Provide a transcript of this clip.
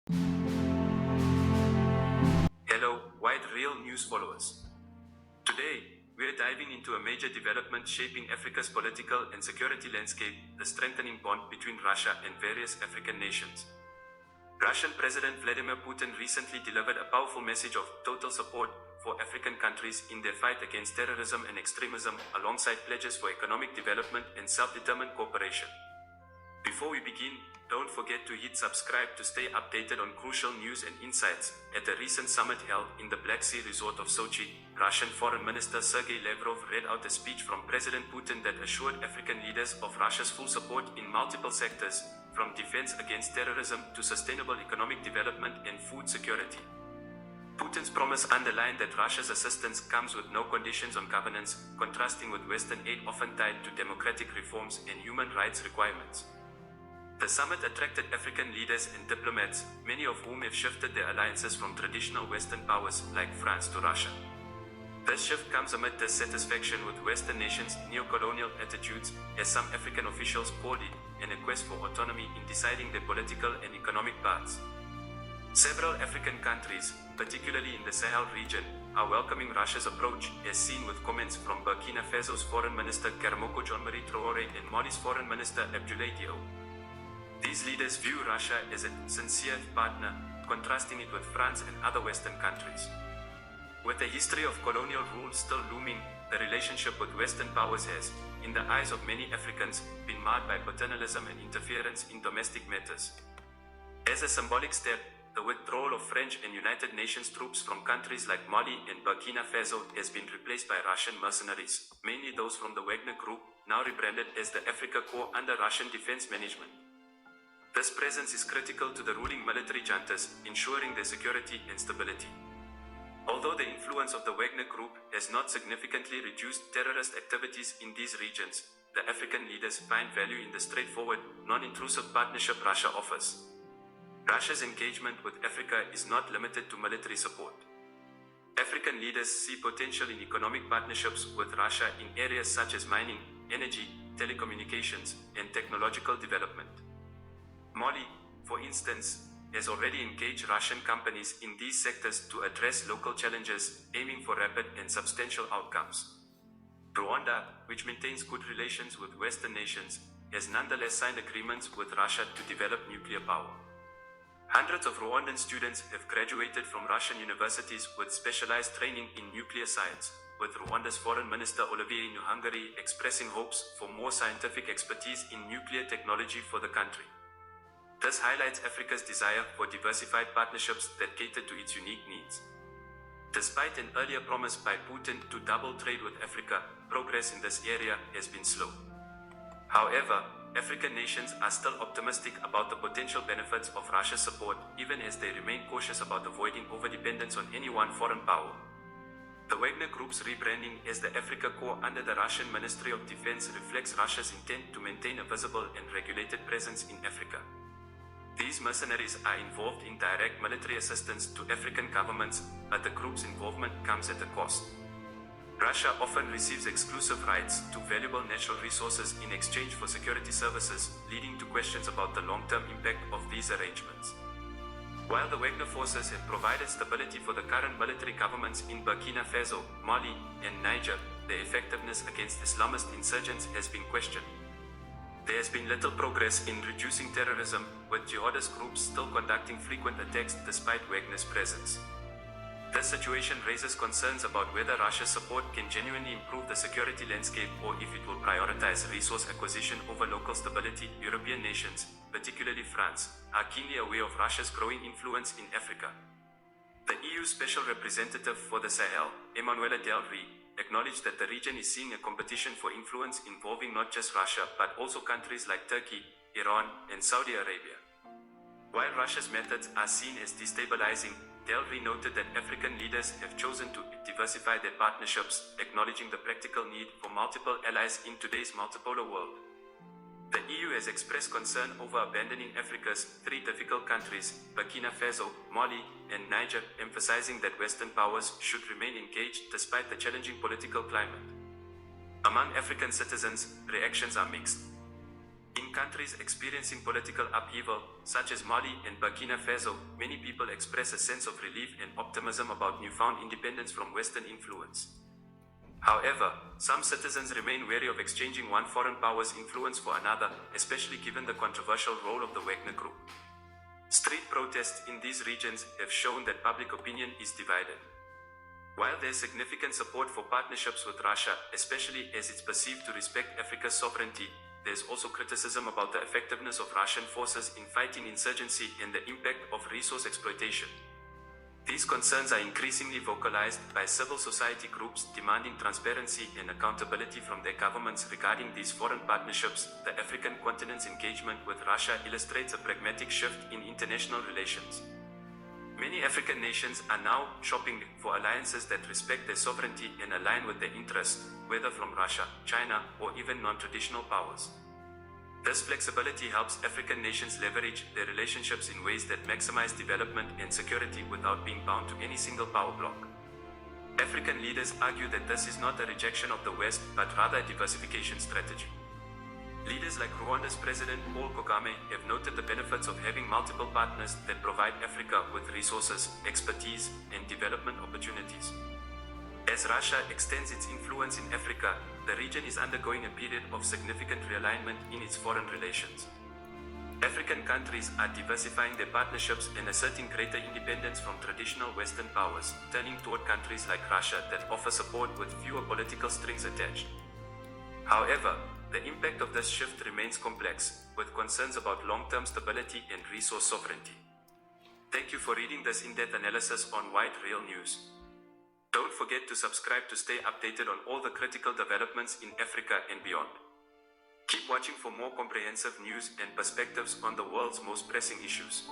Hello, Wide Real News followers. Today, we're diving into a major development shaping Africa's political and security landscape, the strengthening bond between Russia and various African nations. Russian President Vladimir Putin recently delivered a powerful message of total support for African countries in their fight against terrorism and extremism, alongside pledges for economic development and self-determined cooperation. Before we begin, don't forget to hit subscribe to stay updated on crucial news and insights. At the recent summit held in the Black Sea resort of Sochi, Russian Foreign Minister Sergei Lavrov read out a speech from President Putin that assured African leaders of Russia's full support in multiple sectors, from defense against terrorism to sustainable economic development and food security. Putin's promise underlined that Russia's assistance comes with no conditions on governance, contrasting with Western aid often tied to democratic reforms and human rights requirements. The summit attracted African leaders and diplomats, many of whom have shifted their alliances from traditional Western powers like France to Russia. This shift comes amid dissatisfaction with Western nations' neo-colonial attitudes, as some African officials called it, and a quest for autonomy in deciding their political and economic paths. Several African countries, particularly in the Sahel region, are welcoming Russia's approach, as seen with comments from Burkina Faso's Foreign Minister Karamoko Jean-Marie Traoré and Mali's Foreign Minister Abdoulaye Diop. These leaders view Russia as a sincere partner, contrasting it with France and other Western countries. With a history of colonial rule still looming, the relationship with Western powers has, in the eyes of many Africans, been marred by paternalism and interference in domestic matters. As a symbolic step, the withdrawal of French and United Nations troops from countries like Mali and Burkina Faso has been replaced by Russian mercenaries, mainly those from the Wagner group, now rebranded as the Africa Corps under Russian defense management. This presence is critical to the ruling military juntas, ensuring their security and stability. Although the influence of the Wagner group has not significantly reduced terrorist activities in these regions, the African leaders find value in the straightforward, non-intrusive partnership Russia offers. Russia's engagement with Africa is not limited to military support. African leaders see potential in economic partnerships with Russia in areas such as mining, energy, telecommunications, and technological development. Mali, for instance, has already engaged Russian companies in these sectors to address local challenges, aiming for rapid and substantial outcomes. Rwanda, which maintains good relations with Western nations, has nonetheless signed agreements with Russia to develop nuclear power. Hundreds of Rwandan students have graduated from Russian universities with specialized training in nuclear science, with Rwanda's Foreign Minister Olivier Nduhungirehe expressing hopes for more scientific expertise in nuclear technology for the country. This highlights Africa's desire for diversified partnerships that cater to its unique needs. Despite an earlier promise by Putin to double trade with Africa, progress in this area has been slow. However, African nations are still optimistic about the potential benefits of Russia's support, even as they remain cautious about avoiding overdependence on any one foreign power. The Wagner Group's rebranding as the Africa Corps under the Russian Ministry of Defense reflects Russia's intent to maintain a visible and regulated presence in Africa. These mercenaries are involved in direct military assistance to African governments, but the group's involvement comes at a cost. Russia often receives exclusive rights to valuable natural resources in exchange for security services, leading to questions about the long-term impact of these arrangements. While the Wagner forces have provided stability for the current military governments in Burkina Faso, Mali, and Niger, their effectiveness against Islamist insurgents has been questioned. There has been little progress in reducing terrorism, with jihadist groups still conducting frequent attacks despite Wagner's presence. This situation raises concerns about whether Russia's support can genuinely improve the security landscape or if it will prioritize resource acquisition over local stability. European nations, particularly France, are keenly aware of Russia's growing influence in Africa. The EU Special Representative for the Sahel, Emmanuelle Del Rey, acknowledged that the region is seeing a competition for influence involving not just Russia but also countries like Turkey, Iran, and Saudi Arabia. While Russia's methods are seen as destabilizing, Del Rey noted that African leaders have chosen to diversify their partnerships, acknowledging the practical need for multiple allies in today's multipolar world. The EU has expressed concern over abandoning Africa's three difficult countries, Burkina Faso, Mali, and Niger, emphasizing that Western powers should remain engaged despite the challenging political climate. Among African citizens, reactions are mixed. In countries experiencing political upheaval, such as Mali and Burkina Faso, many people express a sense of relief and optimism about newfound independence from Western influence. However, some citizens remain wary of exchanging one foreign power's influence for another, especially given the controversial role of the Wagner group. Street protests in these regions have shown that public opinion is divided. While there is significant support for partnerships with Russia, especially as it's perceived to respect Africa's sovereignty, there is also criticism about the effectiveness of Russian forces in fighting insurgency and the impact of resource exploitation. These concerns are increasingly vocalized by civil society groups demanding transparency and accountability from their governments regarding these foreign partnerships. The African continent's engagement with Russia illustrates a pragmatic shift in international relations. Many African nations are now shopping for alliances that respect their sovereignty and align with their interests, whether from Russia, China, or even non-traditional powers. This flexibility helps African nations leverage their relationships in ways that maximize development and security without being bound to any single power bloc. African leaders argue that this is not a rejection of the West, but rather a diversification strategy. Leaders like Rwanda's President Paul Kagame have noted the benefits of having multiple partners that provide Africa with resources, expertise, and development opportunities. As Russia extends its influence in Africa, the region is undergoing a period of significant realignment in its foreign relations. African countries are diversifying their partnerships and asserting greater independence from traditional Western powers, turning toward countries like Russia that offer support with fewer political strings attached. However, the impact of this shift remains complex, with concerns about long-term stability and resource sovereignty. Thank you for reading this in-depth analysis on White Real News. Don't forget to subscribe to stay updated on all the critical developments in Africa and beyond. Keep watching for more comprehensive news and perspectives on the world's most pressing issues.